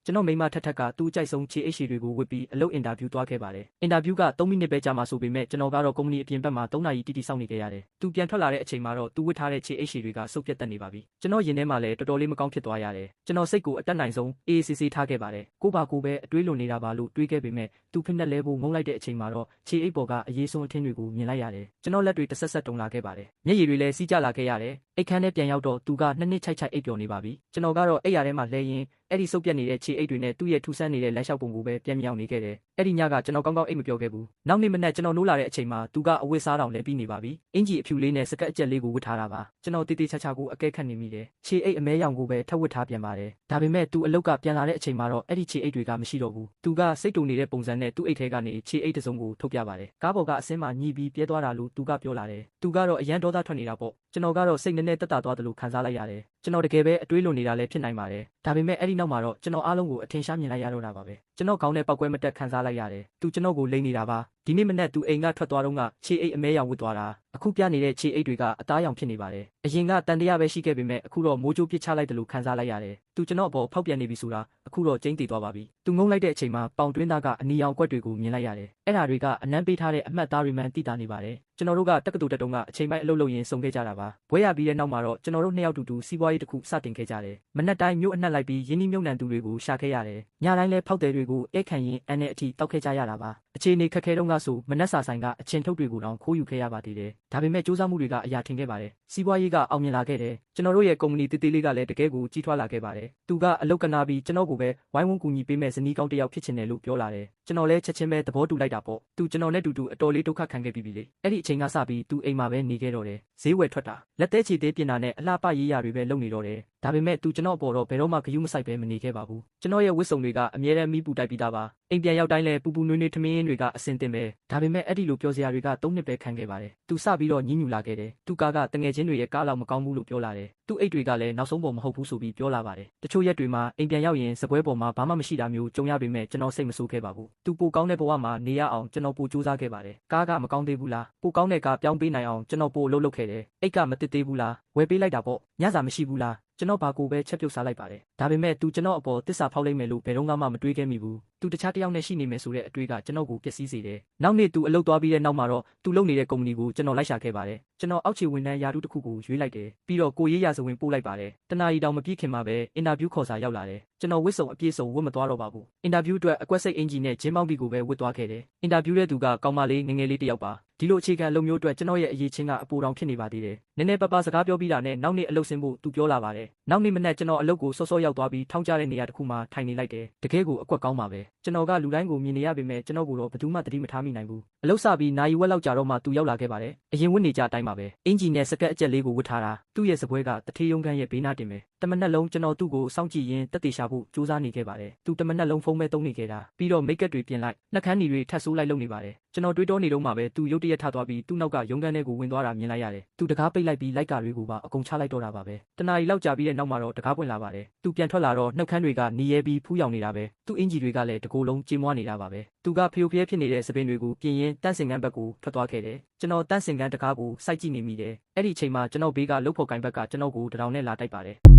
ကျွန်တော်မိမထက်ထက်ကသူ့ကြိုက်ဆုံးခြေအိတ်ရှည်တွေကိုဝစ်ပြီးအလုပ်အင်တာဗျူးသွားခဲ့ပါတယ်အင်တာဗျူးက3မိနစ်ပဲကြာမှဆိုပေမဲ့ကျွန်တော်ကတော့ကုမ္ပဏီအပြင်ဘက်မှာ3နာရီတိတိစောင့်နေခဲ့ရတယ်သူပြန်ထွက်လာတဲ့အချိန်မှာတော့သူဝစ်ထားတဲ့ခြေအိတ်ရှည်တွေကစုပ်ပြတ်တက်နေပါပြီကျွန်တော်ရင်ထဲမှာလည်းတော်တော်လေးမကောင်းဖြစ်သွားရတယ်ကျွန်တော်စိတ်ကိုအတက်နိုင်ဆုံးအေးအေးဆေးဆေးထားခဲ့ပါတယ်ကိုပါကိုပဲအတွေးလွန်နေတာပါလို့တွေးခဲ့ပေမဲ့သူဖိနှက်လဲဖို့ငုံလိုက်တဲ့အချိန်မှာတော့ခြေအိတ်ပေါ်ကအရေးဆုံးအထင်းတွေကိုမြင်လိုက်ရတယ်ကျွန်တော်လက်တွေတဆက်ဆက်တုံလာခဲ့ပါတယ်မျက်ရည်တွေလည်းစီးကျလာခဲ့ရတယ်အိတ်ခမ်းထဲပြန်ရောက်တော့သူကနှစ်နှစ်ချိုက်ချိုက်အိပ်ပျော်နေပါပြီကျွန်တော်ကတော့အိတ်ရထဲမှာလဲရင်းအဲ့ဒီစုပ်ပြတ်နေတဲ့ခြေအိတ်တွေနဲ့သူ့ရဲ့ထူဆန်းနေတဲ့လက်လျှောက်ပုံကိုပဲပြန်မြောင်နေခဲ့တယ်အဲ့ဒီညကကျွန်တော်ကောင်းကောင်းအိတ်မပျော်ခဲ့ဘူးနောက်နေ့မနက်ကျွန်တော်နိုးလာတဲ့အချိန်မှာသူကအဝတ်စားတောင်လဲပြီးနေပါပြီအင်ဂျီအဖြူလေးနဲ့စကတ်အကျက်လေးကိုဝတ်ထားတာပါကျွန်တော်တေးသေးချာချာကိုအကဲခတ်နေမိတယ်ခြေအိတ်အမဲရောင်ကိုပဲထပ်ဝတ်ထားပြန်ပါတယ်ဒါပေမဲ့သူအလုတ်ကပြန်လာတဲ့အချိန်မှာတော့အဲ့ဒီခြေအိတ်တွေကမရှိတော့ဘူးသူကစိတ်တုန်နေတဲ့ပုံစံနဲ့သူ့အိတ်ထဲကနေခြေအိတ်တစ်စုံကိုထုတ်ပြပါတယ်ကားပေါ်ကအဆင်းမှာညီးပြီးပြဲသွားတာလို့သူကပြောလာတယ်သူကတော့အရန်ဒေါသထွက်နေတာပေါ့ကျွန်တော်ကတော့စိတ်နဲ့တက်တာသွားတယ်လို့ခံစားလိုက်ရတယ်ကျွန်တော်တကယ်ပဲအတွေးလွန်နေတာလည်းဖြစ်နိုင်ပါတယ်ဒါပေမဲ့အဲ့ဒီနောက်မှာတော့ကျွန်တော်အားလုံးကိုအထင်ရှားမြင်လိုက်ရတော့တာပါပဲကျွန်တော်ခေါင်းနဲ့ပောက်ကွဲမတက်ခံစားလိုက်ရတယ်သူကျွန်တော်ကိုလိမ့်နေတာပါဒီနေ့မနေ့သူအိမ်ကထွက်သွားတော့ကခြေအိတ်အမဲရောင်ဝတ်သွားတာအခုပြနေတဲ့ခြေအိတ်တွေကအသားရောင်ဖြစ်နေပါတယ်အရင်ကတန်တရားပဲရှိခဲ့ပေမဲ့အခုတော့မိုးကြိုးပစ်ချလိုက်တယ်လို့ခံစားလိုက်ရတယ်သူကျွန်တော်အပေါ်ဖောက်ပြန်နေပြီဆိုတာအခုတော့ကျင်းတည်သွားပါပြီသူငုံလိုက်တဲ့အချိန်မှာပေါင်တွင်းသားကအနီရောင်ကွက်တွေကိုမြင်လိုက်ရတယ်အဲ့ဒါတွေကအနမ်းပေးထားတဲ့အမှတ်သားတွေမှန်တိတာနေပါတယ်ကျွန်တော်တို့ကတက္ကသိုလ်တက်တုန်းကအချိန်ပိုင်းအလုပ်လုပ်ရင်းစုံခဲ့ကြတာပါဘွဲရပြီးတဲ့နောက်မှာတော့ကျွန်တော်တို့နှစ်ယောက်တူတူစီးပွားရေးတစ်ခုစတင်ခဲ့ကြတယ်မနက်တိုင်းမြို့အနှက်လိုက်ပြီးရင်းနှီးမြှုပ်နှံသူတွေကိုရှာခဲ့ရတယ်ညတိုင်းလဲဖောက်တယ်တွေကိုဧခံရင်အန်နဲ့အထိတောက်ခဲ့ကြရတာပါအခြေအနေခက်ခဲတုန်းကဆိုမနက်စာဆိုင်ကအချင်းထုတ်တွေကိုတောင်ခိုးယူခဲ့ရပါသေးတယ်ဒါပေမဲ့စူးစမ်းမှုတွေကအရာထင်ခဲ့ပါတယ်စီးပွားရေးကအောင်မြင်လာခဲ့တယ်ကျွန်တော်တို့ရဲ့ကုမ္ပဏီတေးသေးလေးကလည်းတကယ်ကိုကြီးထွားလာခဲ့ပါတယ်သူကအလုပ်ကနာပြီးကျွန်တော်ကိုပဲဝိုင်းဝန်းကူညီပေးမဲ့ဇနီးကောင်းတစ်ယောက်ဖြစ်ချင်တယ်လို့ပြောလာတယ်ကျွန်တော်လည်းချက်ချင်းပဲသဘောတူလိုက်တာပေါ့သူကျွန်တော်နဲ့တူတူအတော်လေးဒုက္ခခံခဲ့ပြီလေအဲ့ဒီအချိန်ကစပြီးသူအိမ်မှာပဲနေခဲ့တော့တယ်ဈေးဝယ်ထွက်တာလက်သေးချီသေးပြင်တာနဲ့အလှပရေးရတွေပဲလုပ်နေတော့တယ်ဒါပေမဲ့သူကျွန်တော်အပေါ်တော့ဘယ်တော့မှဂရုမစိုက်ပဲမနေခဲ့ပါဘူးကျွန်တော်ရဲ့ဝတ်စုံတွေကအမြဲတမ်းမီးပူတိုက်ပြီးသားပါအိမ်ပြန်ရောက်တိုင်းလဲပူပူနွေးနွေးထမင်းတွေကအစင်တင်ပဲဒါပေမဲ့အဲ့ဒီလိုပြောစရာတွေက3နှစ်ပဲခံခဲ့ပါတယ်သူစပြီးတော့ညှဉ်းညူလာခဲ့တယ်သူကားကတငယ်ချင်းတွေရဲ့ကားလောက်မကောင်းဘူးလို့ပြောလာတယ်သူအိတ်တွေကလည်းနောက်ဆုံးပေါ်မဟုတ်ဘူးဆိုပြီးပြောလာပါတယ်တချို့ရက်တွေမှာအိမ်ပြန်ရောက်ရင်စပွဲပေါ်မှာဘာမှမရှိတာမျိုးကြုံရပေမဲ့ကျွန်တော်စိတ်မဆိုးခဲ့ပါဘူးသူပိုကောင်းတဲ့ဘဝမှာနေရအောင်ကျွန်တော်ပိုစူးစမ်းခဲ့ပါတယ်ကားကမကောင်းသေးဘူးလားပိုကောင်းတဲ့ကားပြောင်းပေးနိုင်အောင်ကျွန်တော်ပိုလှုပ်ခဲ့တယ်အိတ်ကမတစ်သေးဘူးလားဝယ်ပေးလိုက်တာပေါ့ညစာမရှိဘူးလားကျွန်တော်ဘာကိုပဲချက်ပြုတ်စားလိုက်ပါတယ်ဒါပေမဲ့သူကျွန်တော်အပေါ်တစ္ဆာဖောက်လိုက်မယ်လို့ဘယ်တော့မှမတွေးခဲ့မိဘူးသူတခြားတစ်ယောက်နဲ့ရှိနေမယ်ဆိုတဲ့အတွေးကကျွန်တော်ကိုပျက်စီးစေတယ်နောက်နေ့သူအလုပ်သွားပြီးတဲ့နောက်မှာတော့သူလုပ်နေတဲ့ကုမ္ပဏီကိုကျွန်တော်လိုက်ရှာခဲ့ပါတယ်ကျွန်တော်အောက်ခြေဝန်ထမ်းရာထူးတစ်ခုကိုရွေးလိုက်တယ်ပြီးတော့ကိုရေးရာဇဝင်ပို့လိုက်ပါတယ်တနာရီတောင်မပြည့်ခင်မှာပဲအင်တာဗျူးခေါ်စာရောက်လာတယ်ကျွန်တော်ဝတ်စုံအပြည့်စုံဝတ်မသွားတော့ပါဘူးအင်တာဗျူးအတွက်အကွက်စိတ်အင်ဂျီနဲ့ဂျင်းပေါင်းတီကိုပဲဝတ်သွားခဲ့တယ်အင်တာဗျူးတဲ့သူကကောင်းမလေးငငယ်လေးတစ်ယောက်ပါဒီလိုအခြေခံလုံမျိုးအတွက်ကျွန်တော်ရဲ့အရေးချင်းကအပူတောင်ဖြစ်နေပါသေးတယ်နည်းနည်းပါးစကားပြောပြီးတာနဲ့နောက်နေ့အလုပ်ဆင်းဖို့သူပြောလာပါတယ်နောက်နေ့မနက်ကျွန်တော်အလုပ်ကိုစောစောရောက်သွားပြီးထောင်းကျတဲ့နေရာတစ်ခုမှာထိုင်နေလိုက်တယ်တကယ်ကိုအကွက်ကောင်းပါပဲကျွန်တော်ကလူတိုင်းကိုမြင်နေရပေမဲ့ကျွန်တော်ကိုတော့ဘယ်သူမှသတိမထားမိနိုင်ဘူးအလုပ်စပြီးနာရီဝက်လောက်ကြာတော့မှသူရောက်လာခဲ့ပါတယ်အရင်ဝတ်နေကြအတိုင်းပါပဲအင်ဂျီနဲ့စကတ်အကျက်လေးကိုဝတ်ထားတာသူ့ရဲ့စပွဲကတထေးရုံးခန်းရဲ့ဘေးနားတင်ပဲတမနက်လုံးကျွန်တော်သူ့ကိုစောင့်ကြည့်ရင်းတက်တေရှာဖို့စူးစမ်းနေခဲ့ပါတယ်သူတမနက်လုံးဖုန်းပဲသုံးနေခဲ့တာပြီးတော့မိတ်ကပ်တွေပြင်လိုက်နှက်ခမ်းတွေထပ်ဆိုးလိုက်လုပ်နေပါတယ်ကျွန်တော်တွေးတောနေတော့မှပဲသူရုတ်တရက်ထသွားပြီးသူ့နောက်ကရုံးခန်းထဲကိုဝင်သွားတာမြင်လိုက်ရတယ်သူတကားပိတ်လိုက်ပြီးလိုက်ကာတွေကိုပါအကုန်ချလိုက်တော့တာပါပဲတနာရီလောက်ကြာပြီးတဲ့နောက်မှာတော့တကားပွင့်လာပါတယ်သူပြန်ထွက်လာတော့နှုတ်ခမ်းတွေကနီးရဲပြီးဖူးယောင်နေတာပဲသူ့အင်ဂျီတွေကလည်းတကိုယ်လုံးကြေမွားနေတာပါပဲသူကဖျို့ဖျဲဖြစ်နေတဲ့စပင်းတွေကိုပြင်ရင်တန့်စင်ကန်းဘက်ကိုထွက်သွားခဲ့တယ်ကျွန်တော်တန့်စင်ကန်းတကားကိုစိုက်ကြည့်နေမိတယ်အဲ့ဒီအချိန်မှာကျွန်တော်ဘေးကလှုပ်ဖို့ကိုင်ဘက်ကကျွန်တော်ကိုတရောင်နဲ့လာတိုက်ပါတယ်